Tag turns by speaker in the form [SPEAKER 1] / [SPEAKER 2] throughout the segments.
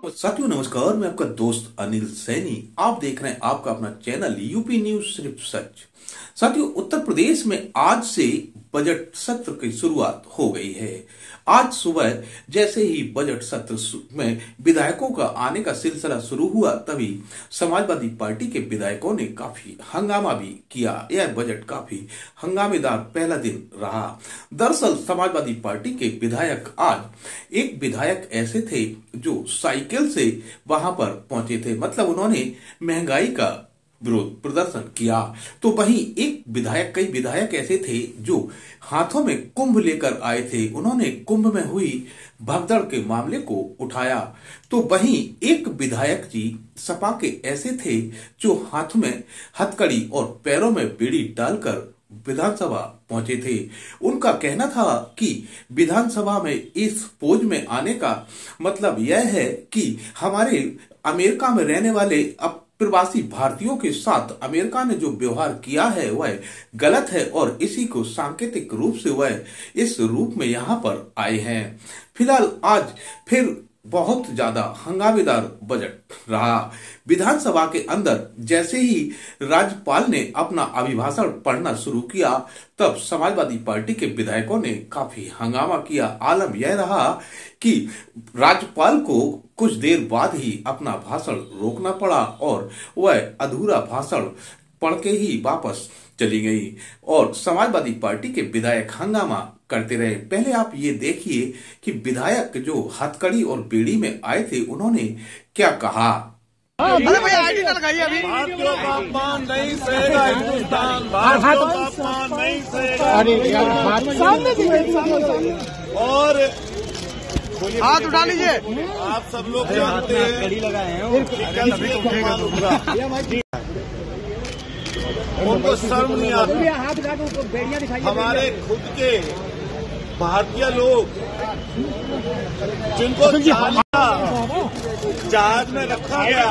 [SPEAKER 1] साथियों नमस्कार, मैं आपका दोस्त अनिल सैनी। आप देख रहे हैं आपका अपना चैनल यूपी न्यूज सिर्फ सच। साथियों, उत्तर प्रदेश में आज से बजट सत्र की शुरुआत हो गई है। आज सुबह जैसे ही बजट सत्र में विधायकों का आने का सिलसिला शुरू हुआ, तभी समाजवादी पार्टी के विधायकों ने काफी हंगामा भी किया। यह बजट काफी हंगामेदार पहला दिन रहा। दरअसल समाजवादी पार्टी के विधायक, आज एक विधायक ऐसे थे जो साइकिल से वहां पर पहुंचे थे, मतलब उन्होंने महंगाई का विरोध प्रदर्शन किया। तो वहीं एक विधायक, कई विधायक ऐसे थे जो हाथों में कुंभ लेकर आए थे। उन्होंने कुंभ में हुई भगदड़ के मामले को उठाया। तो वहीं एक विधायक जी सपा के ऐसे थे जो हाथ में हथकड़ी और पैरों में बेड़ी डालकर विधानसभा पहुंचे थे। उनका कहना था कि विधानसभा में इस पोज में आने का मतलब यह है कि हमारे अमेरिका में रहने वाले अब प्रवासी भारतीयों के साथ अमेरिका ने जो व्यवहार किया है वह गलत है और इसी को सांकेतिक रूप से वह इस रूप में यहां पर आए हैं। फिलहाल आज फिर बहुत ज्यादा हंगामेदार बजट रहा। विधानसभा के अंदर जैसे ही राज्यपाल ने अपना अभिभाषण पढ़ना शुरू किया, तब समाजवादी पार्टी के विधायकों ने काफी हंगामा किया। आलम यह रहा कि राज्यपाल को कुछ देर बाद ही अपना भाषण रोकना पड़ा और वह अधूरा भाषण पढ़ के ही वापस चली गई और समाजवादी पार्टी के विधायक हंगामा करते रहे। पहले आप ये देखिए कि विधायक जो हथकड़ी और बेड़ी में आए थे, उन्होंने क्या कहा।
[SPEAKER 2] अरे भैया आईडी ना लगाइए अभी। भारतीयों का अपमान नहीं सहेगा हिंदुस्तान, भारतीयों का अपमान नहीं सहेगा। और हाथ उठा लीजिए। आप सब लोग जानते हैं कड़ी लगाए हैं, कल भी अपमान होगा। उनको शर्म नहीं आती। हमारे खुद के भारतीय लोग जिनको जहाज में रखा गया।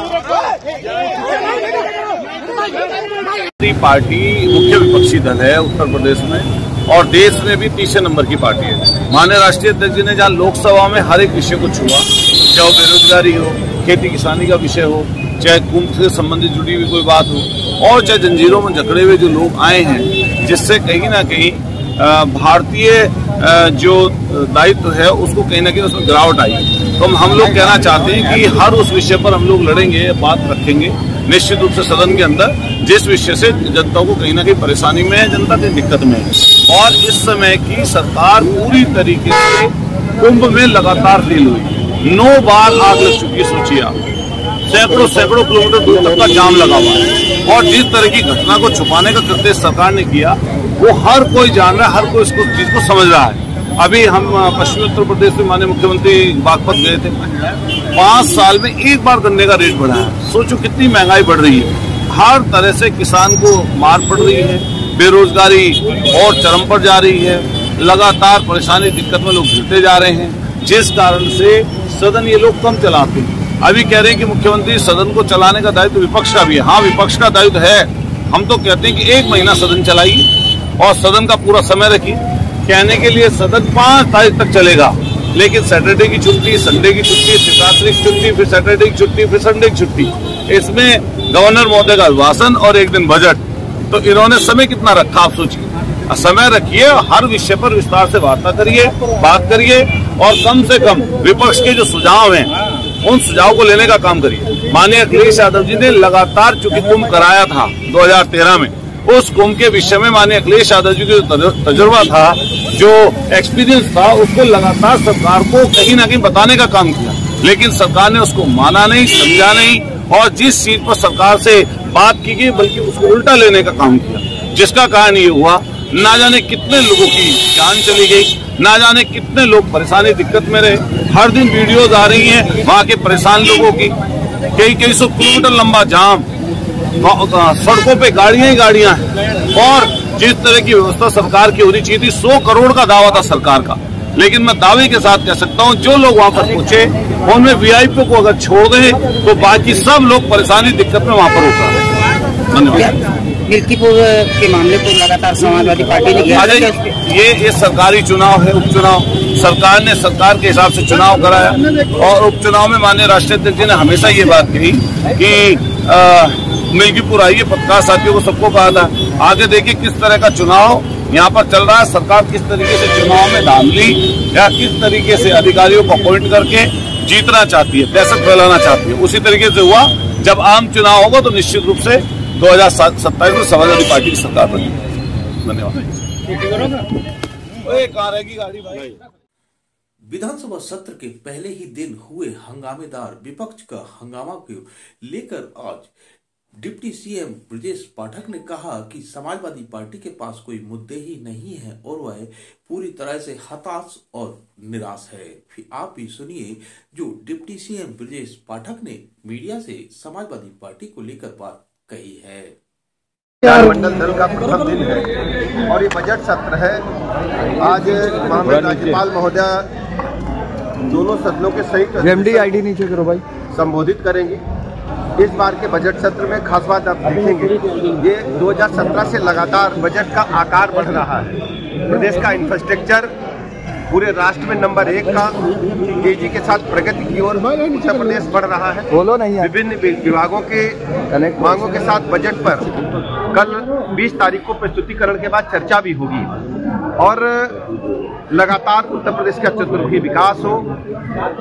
[SPEAKER 3] पार्टी मुख्य विपक्षी दल है उत्तर प्रदेश में और देश में भी तीसरे नंबर की पार्टी है। माननीय राष्ट्रीय अध्यक्ष जी ने जहाँ लोकसभा में हर एक विषय को छुआ, चाहे वो बेरोजगारी हो, खेती किसानी का विषय हो, चाहे कुंभ से संबंधित जुड़ी हुई कोई बात हो, और चाहे जंजीरों में जकड़े हुए जो लोग आए हैं, जिससे कहीं ना कहीं भारतीय जो दायित्व है उसको कहीं ना कहीं उसमें गिरावट आई। तो हम लोग कहना चाहते हैं कि हर उस विषय पर हम लोग लड़ेंगे, बात रखेंगे निश्चित रूप से सदन के अंदर, जिस विषय से जनता को कहीं ना कहीं परेशानी में है, जनता की दिक्कत में है। और इस समय की सरकार पूरी तरीके से कुंभ में लगातार फेल हुई। 9 बार आग लग चुकी है, सोचिए आप। सैकड़ों किलोमीटर दूर तक का जाम लगा हुआ है और जिस तरह की घटना को छुपाने का कृत्य सरकार ने किया वो हर कोई जान रहा है, हर कोई इसको चीज को समझ रहा है। अभी हम पश्चिमी उत्तर प्रदेश में माननीय मुख्यमंत्री बागपत गए थे। 5 साल में एक बार गन्ने का रेट बढ़ा है। सोचो कितनी महंगाई बढ़ रही है। हर तरह से किसान को मार पड़ रही है, बेरोजगारी और चरम पर जा रही है, लगातार परेशानी दिक्कत में लोग घिरते जा रहे हैं, जिस कारण से सदन ये लोग कम चलाते हैं। अभी कह रहे हैं कि मुख्यमंत्री सदन को चलाने का दायित्व विपक्ष का भी है। हाँ, विपक्ष का दायित्व है। हम तो कहते हैं कि 1 महीना सदन चलाइए और सदन का पूरा समय रखिए। कहने के लिए सदन 5 तारीख तक चलेगा, लेकिन सैटरडे की छुट्टी, संडे की छुट्टी, शिवरात्रि की छुट्टी, फिर सैटरडे की छुट्टी, फिर संडे की छुट्टी, इसमें गवर्नर महोदय का अभिभाषण और एक दिन बजट। तो इन्होंने समय कितना रखा आप सोचिए। समय रखिए, हर विषय पर विस्तार से वार्ता करिए, बात करिए और कम से कम विपक्ष के जो सुझाव हैं उन सुझाव को लेने का काम करिए। माननीय अखिलेश यादव जी ने लगातार चूंकि कुंभ कराया था 2013 में, उस कुंभ के विषय में माननीय अखिलेश यादव जी का जो तजुर्बा था, जो एक्सपीरियंस था, उसको लगातार सरकार को कहीं ना कहीं बताने का काम किया, लेकिन सरकार ने उसको माना नहीं, समझा नहीं और जिस चीज पर सरकार से बात की गई बल्कि उसको उल्टा लेने का काम किया, जिसका कारण ये हुआ ना जाने कितने लोगों की जान चली गई, ना जाने कितने लोग परेशानी दिक्कत में रहे। हर दिन वीडियोज आ रही हैं वहां के परेशान लोगों की, कई 100 किलोमीटर लंबा जाम, सड़कों पे गाड़ियां ही गाड़ियां हैं और जिस तरह की व्यवस्था सरकार की होनी चाहिए थी। 100 करोड़ का दावा था सरकार का, लेकिन मैं दावे के साथ कह सकता हूं जो लोग वहां पर पहुंचे उनमें वीआईपी को अगर छोड़ दें तो बाकी सब लोग परेशानी दिक्कत में वहां पर होता है। धन्यवाद।
[SPEAKER 4] मिल्कीपुर के मामले को लगातार समाजवादी पार्टी ने किया।
[SPEAKER 3] ये सरकारी चुनाव है, उपचुनाव, सरकार ने सरकार के हिसाब से चुनाव कराया और उपचुनाव में माननीय राष्ट्रीय अध्यक्ष जी ने हमेशा ये बात कही कि मिल्कीपुर आइए, पत्रकार साथियों को सबको कहा था। आगे देखिए किस तरह का चुनाव यहाँ पर चल रहा है, सरकार किस तरीके से चुनाव में धांधली या किस तरीके से अधिकारियों को अपॉइंट करके जीतना चाहती है, दहशत फैलाना चाहती है। उसी तरीके से हुआ। जब आम चुनाव होगा तो निश्चित रूप से 2027 में समाजवादी पार्टी की सरकार बनेगी। धन्यवाद। कहाँ रहेगी गाड़ी भाई?
[SPEAKER 1] विधानसभा सत्र के पहले ही दिन हुए हंगामेदार विपक्ष का हंगामा को लेकर आज डिप्टी सीएम ब्रजेश पाठक ने कहा कि समाजवादी पार्टी के पास कोई मुद्दे ही नहीं है और वह पूरी तरह से हताश और निराश है। फिर आप भी सुनिए जो डिप्टी सीएम ब्रजेश पाठक ने मीडिया से समाजवादी पार्टी को लेकर बात कही है।
[SPEAKER 4] विधानमंडल दल का प्रथम दिन है और ये बजट सत्र है। आज माननीय राज्यपाल महोदय दोनों सदनों के संयुक्त
[SPEAKER 2] आईडी नीचे करो भाई
[SPEAKER 4] संबोधित करेंगे। इस बार के बजट सत्र में खास बात आप देखेंगे, ये 2017 से लगातार बजट का आकार बढ़ रहा है। प्रदेश का इंफ्रास्ट्रक्चर पूरे राष्ट्र में नंबर 1 का तेजी के साथ प्रगति की ओर उत्तर प्रदेश बढ़ रहा है।
[SPEAKER 2] बोलो नहीं।
[SPEAKER 4] विभिन्न विभागों के मांगों के साथ बजट पर कल 20 तारीख को प्रस्तुतिकरण के बाद चर्चा भी होगी और लगातार उत्तर प्रदेश का चतुर्मुखी विकास हो,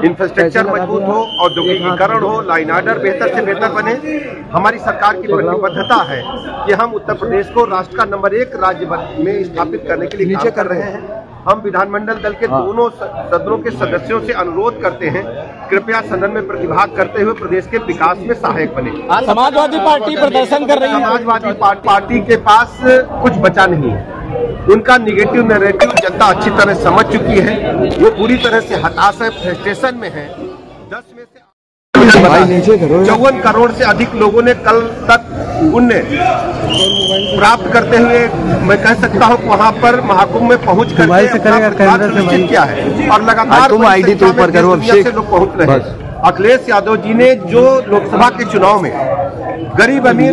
[SPEAKER 4] इंफ्रास्ट्रक्चर मजबूत हो, औद्योगिकीकरण हो, लाइन ऑर्डर बेहतर से बेहतर बने। हमारी सरकार की प्रतिबद्धता है कि हम उत्तर प्रदेश को राष्ट्र का नंबर 1 राज्य में स्थापित करने के लिए काम कर रहे हैं। हम विधानमंडल दल के दोनों सदनों के सदस्यों से अनुरोध करते हैं, कृपया सदन में प्रतिभाग करते हुए प्रदेश के विकास में सहायक बने।
[SPEAKER 2] समाजवादी पार्टी प्रदर्शन कर रही है।
[SPEAKER 4] समाजवादी पार्टी के पास कुछ बचा नहीं है। उनका निगेटिव नैरेटिव जनता अच्छी तरह समझ चुकी है। वो पूरी तरह से हताश है, फ्रस्ट्रेशन में है। 10 में से 54 करोड़ से अधिक लोगों ने कल तक पुण्य प्राप्त करते हुए मैं कह सकता हूँ वहाँ पर महाकुंभ में पहुँच कर सुनिश्चित किया है और लगातार से लोग पहुँच रहे हैं। अखिलेश यादव जी ने जो लोकसभा के चुनाव में गरीब अमीर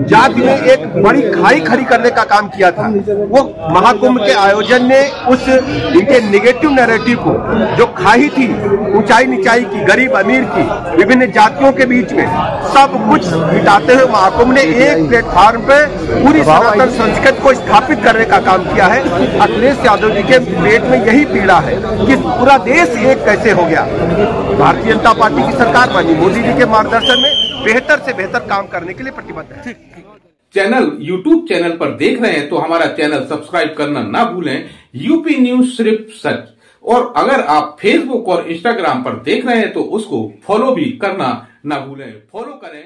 [SPEAKER 4] जाति में एक बड़ी खाई खड़ी करने का काम किया था, वो महाकुंभ के आयोजन ने उस इनके निगेटिव नैरेटिव को जो खाई थी ऊंचाई नीचाई की, गरीब अमीर की, विभिन्न जातियों के बीच में सब कुछ मिटाते हुए महाकुंभ ने एक प्लेटफॉर्म पे पूरी सनातन संस्कृति को स्थापित करने का काम किया है। अखिलेश यादव जी के पेट में यही पीड़ा है कि पूरा देश एक कैसे हो गया। भारतीय जनता पार्टी की सरकार माननीय मोदी जी के मार्गदर्शन में बेहतर से बेहतर काम करने के लिए प्रतिबद्ध है।
[SPEAKER 1] चैनल YouTube चैनल पर देख रहे हैं तो हमारा चैनल सब्सक्राइब करना ना भूलें, यूपी न्यूज सिर्फ सच। और अगर आप फेसबुक और इंस्टाग्राम पर देख रहे हैं तो उसको फॉलो भी करना ना भूलें। फॉलो करें।